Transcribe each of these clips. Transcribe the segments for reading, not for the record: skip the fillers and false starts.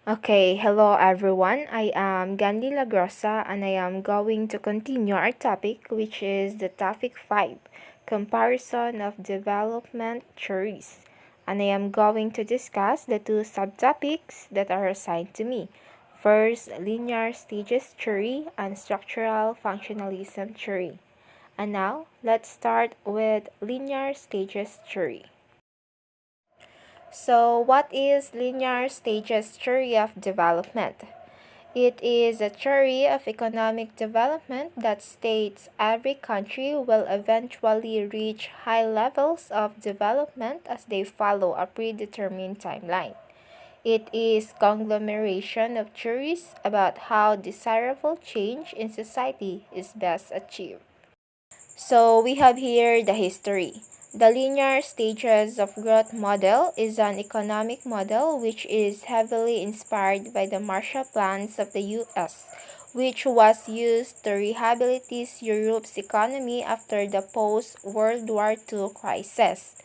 Okay, hello everyone. I am Gandhi Lagrosa and I am going to continue our topic, which is the topic 5, comparison of development theories. And I am going to discuss the two subtopics that are assigned to me. First, linear stages theory and structural functionalism theory. And now, let's start with linear stages theory. So, what is linear stages theory of development? It is a theory of economic development that states every country will eventually reach high levels of development as they follow a predetermined timeline. It is conglomeration of theories about how desirable change in society is best achieved. So we have here the history. The linear stages of growth model is an economic model which is heavily inspired by the Marshall Plans of the US, which was used to rehabilitate Europe's economy after the post-World War II crisis.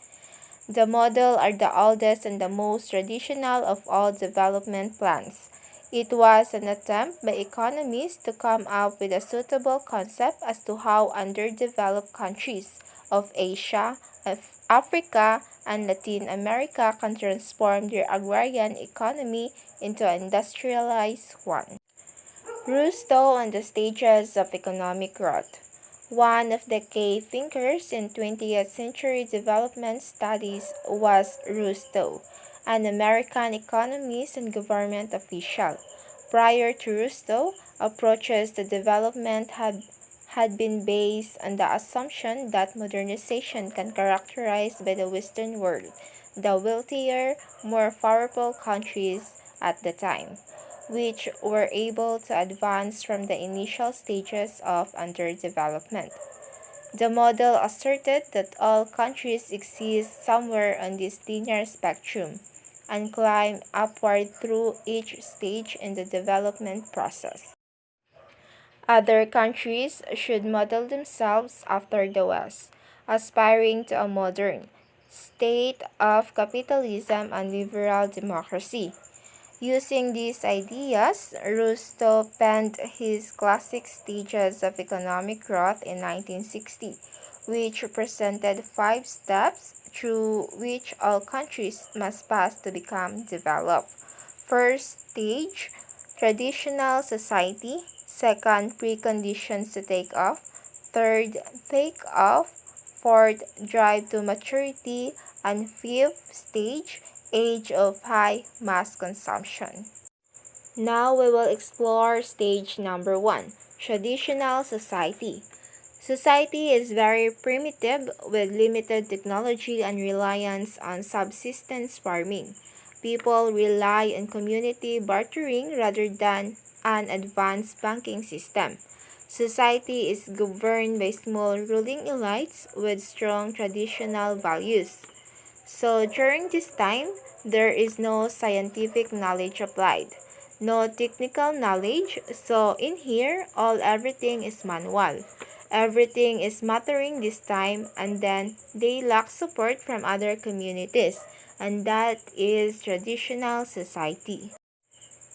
The model are the oldest and the most traditional of all development plans. It was an attempt by economists to come up with a suitable concept as to how underdeveloped countries of Asia, Africa, and Latin America can transform their agrarian economy into an industrialized one. Rousseau on the stages of economic growth. One of the key thinkers in 20th century development studies was Rousseau, an American economist and government official. Prior to Rousseau, approaches to development had been based on the assumption that modernization can characterized by the Western world, the wealthier, more powerful countries at the time, which were able to advance from the initial stages of underdevelopment. The model asserted that all countries exist somewhere on this linear spectrum and climb upward through each stage in the development process. Other countries should model themselves after the West, aspiring to a modern state of capitalism and liberal democracy. Using these ideas, Rousseau penned his classic Stages of Economic Growth in 1960, which presented 5 steps through which all countries must pass to become developed. First stage, traditional society. Second, preconditions to take off. Third, take off. Fourth, drive to maturity. And fifth stage, age of high mass consumption. Now we will explore stage number 1, traditional society. Society is very primitive with limited technology and reliance on subsistence farming. People rely on community bartering rather than an advanced banking system. Society is governed by small ruling elites with strong traditional values. So during this time, there is no scientific knowledge applied, no technical knowledge. So in here, everything is manual. Everything is mattering this time, and then they lack support from other communities, and that is traditional society.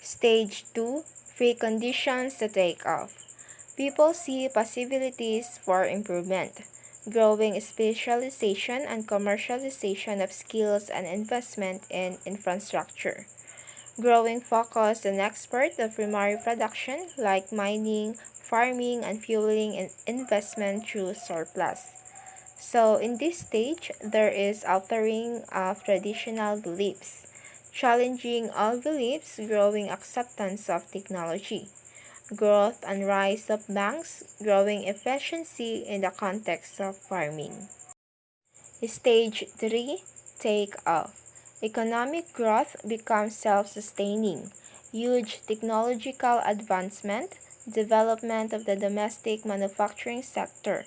Stage 2, free conditions to take off. People see possibilities for improvement, growing specialization and commercialization of skills and investment in infrastructure. Growing focus on export of primary production like mining, farming, and fueling and investment through surplus. So in this stage, there is altering of traditional beliefs, challenging all beliefs, growing acceptance of technology, growth and rise of banks, growing efficiency in the context of farming. Stage 3, take off. Economic growth becomes self-sustaining. Huge technological advancement, development of the domestic manufacturing sector,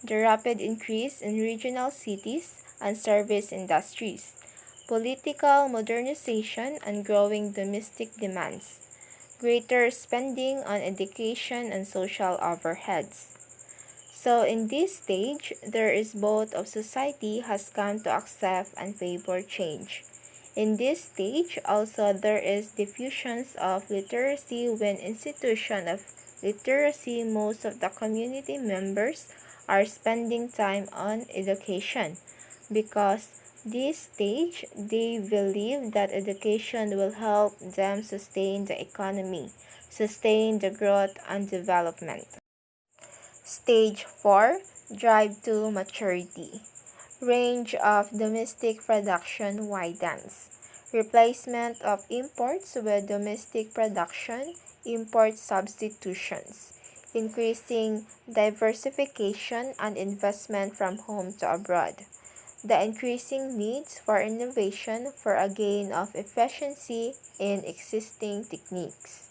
the rapid increase in regional cities and service industries, political modernization and growing domestic demands, greater spending on education and social overheads. So in this stage, there is both of society has come to accept and favor change. In this stage, also there is diffusions of literacy when institution of literacy most of the community members are spending time on education because this stage they believe that education will help them sustain the economy, sustain the growth and development. Stage 4, drive to maturity. Range of domestic production widens. Replacement of imports with domestic production, import substitutions. Increasing diversification and investment from home to abroad. The increasing needs for innovation for a gain of efficiency in existing techniques.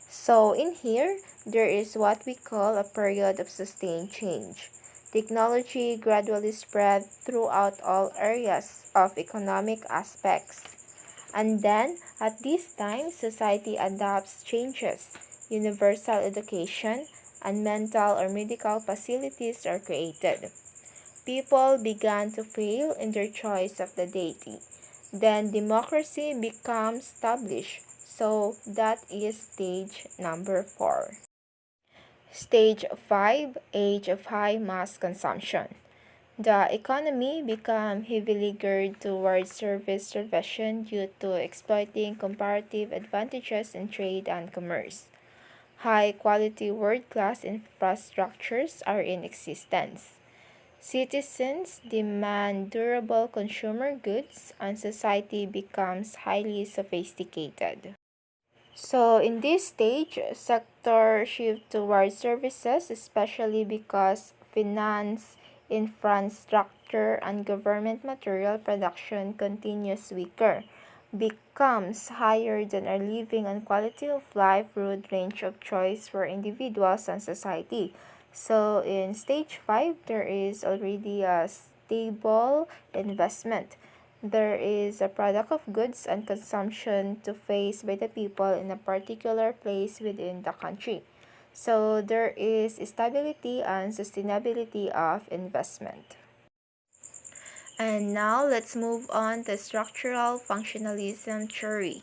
So in here, there is what we call a period of sustained change. Technology gradually spread throughout all areas of economic aspects. And then, at this time, society adopts changes. Universal education and mental or medical facilities are created. People began to fail in their choice of the deity. Then democracy becomes established. So that is stage number 4. Stage 5, age of high mass consumption. The economy became heavily geared towards service provision due to exploiting comparative advantages in trade and commerce. High-quality world-class infrastructures are in existence. Citizens demand durable consumer goods and society becomes highly sophisticated. So in this stage, sector shift towards services, especially because finance, infrastructure, and government material production continues weaker, becomes higher than our living and quality of life broad range of choice for individuals and society. So in stage 5, there is already a stable investment. There is a product of goods and consumption to face by the people in a particular place within the country. So there is stability and sustainability of investment. And now let's move on to structural functionalism theory.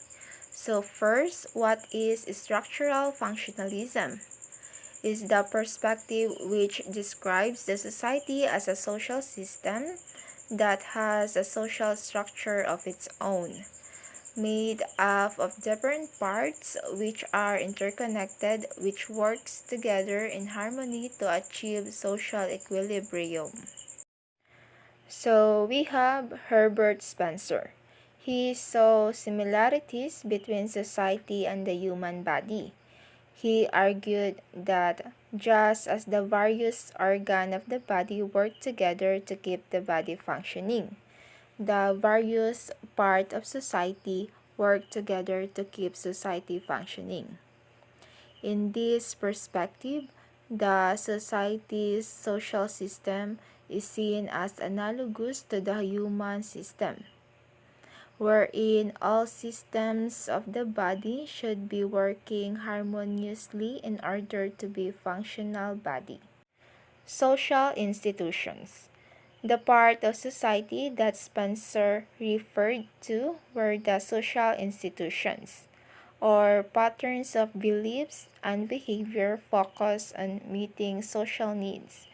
So first, what is structural functionalism? Is the perspective which describes the society as a social system that has a social structure of its own, made up of different parts which are interconnected, which works together in harmony to achieve social equilibrium. So we have Herbert Spencer. He saw similarities between society and the human body. He argued that just as the various organs of the body work together to keep the body functioning, the various parts of society work together to keep society functioning. In this perspective, the society's social system is seen as analogous to the human system, wherein all systems of the body should be working harmoniously in order to be a functional body. Social institutions. The part of society that Spencer referred to were the social institutions, or patterns of beliefs and behavior focused on meeting social needs,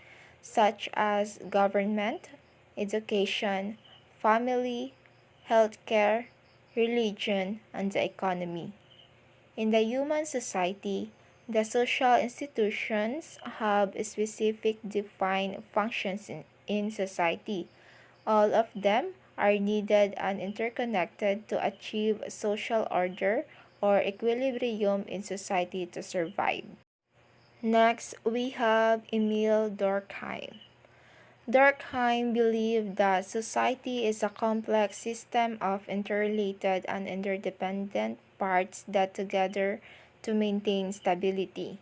such as government, education, family, healthcare, religion, and the economy. In the human society, the social institutions have specific defined functions in society. All of them are needed and interconnected to achieve social order or equilibrium in society to survive. Next, we have Emil Durkheim. Durkheim believed that society is a complex system of interrelated and interdependent parts that together to maintain stability,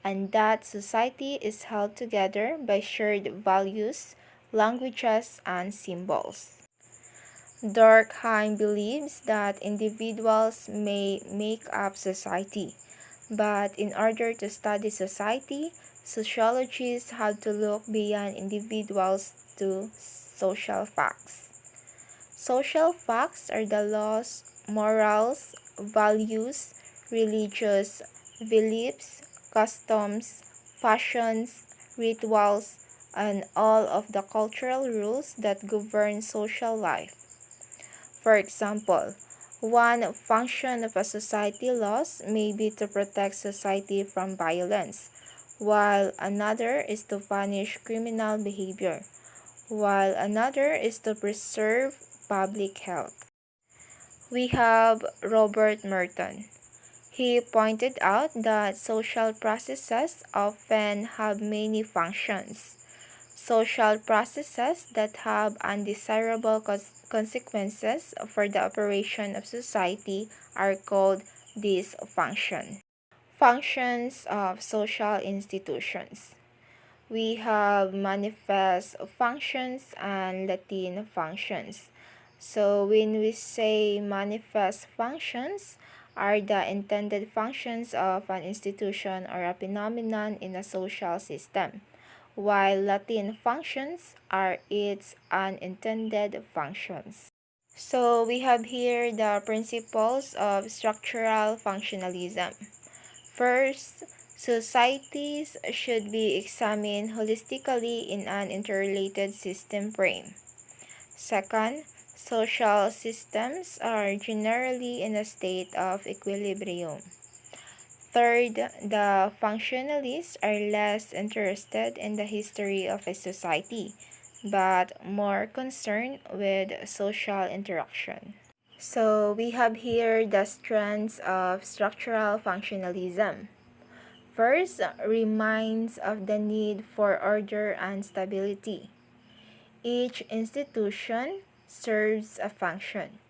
and that society is held together by shared values, languages, and symbols. Durkheim believes that individuals may make up society, but in order to study society, sociologists have to look beyond individuals to social facts. Social facts are the laws, morals, values, religious beliefs, customs, fashions, rituals, and all of the cultural rules that govern social life. For example, one function of a society laws may be to protect society from violence, while another is to punish criminal behavior, while another is to preserve public health. We have Robert Merton. He pointed out that social processes often have many functions. Social processes that have undesirable consequences for the operation of society are called dysfunction. Functions of social institutions. We have manifest functions and latent functions. So when we say manifest functions are the intended functions of an institution or a phenomenon in a social system, while latent functions are its unintended functions. So we have here the principles of structural functionalism. First, societies should be examined holistically in an interrelated system frame. Second, social systems are generally in a state of equilibrium. Third, the functionalists are less interested in the history of a society, but more concerned with social interaction. So we have here the strands of structural functionalism. First, reminds of the need for order and stability. Each institution serves a function.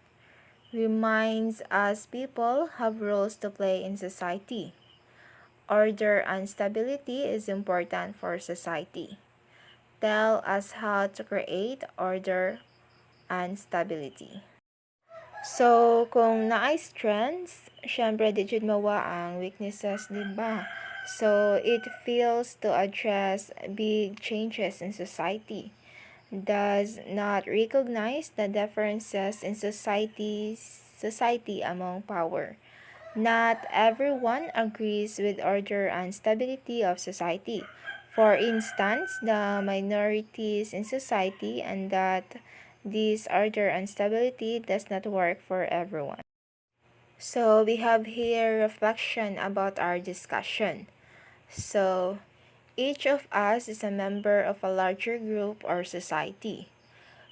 Reminds us people have roles to play in society. Order and stability is important for society. Tell us how to create order and stability. So, kung strengths, syempre di jud mawa ang weaknesses, di ba? So, it fails to address big changes in society, does not recognize the differences in society among power. Not everyone agrees with order and stability of society. For instance, the minorities in society and that this order and stability does not work for everyone. So we have here reflection about our discussion. So each of us is a member of a larger group or society.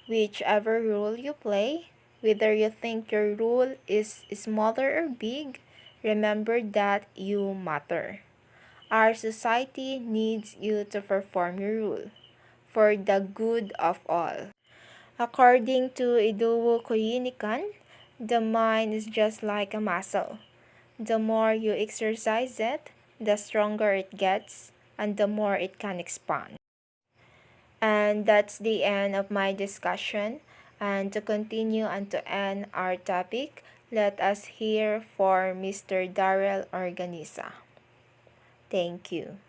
Whichever role you play, whether you think your role is smaller or big, remember that you matter. Our society needs you to perform your role for the good of all. According to Idowu Koyinikan, the mind is just like a muscle. The more you exercise it, the stronger it gets and the more it can expand. And that's the end of my discussion. And to continue and to end our topic, let us hear for Mr. Darrell Organiza. Thank you.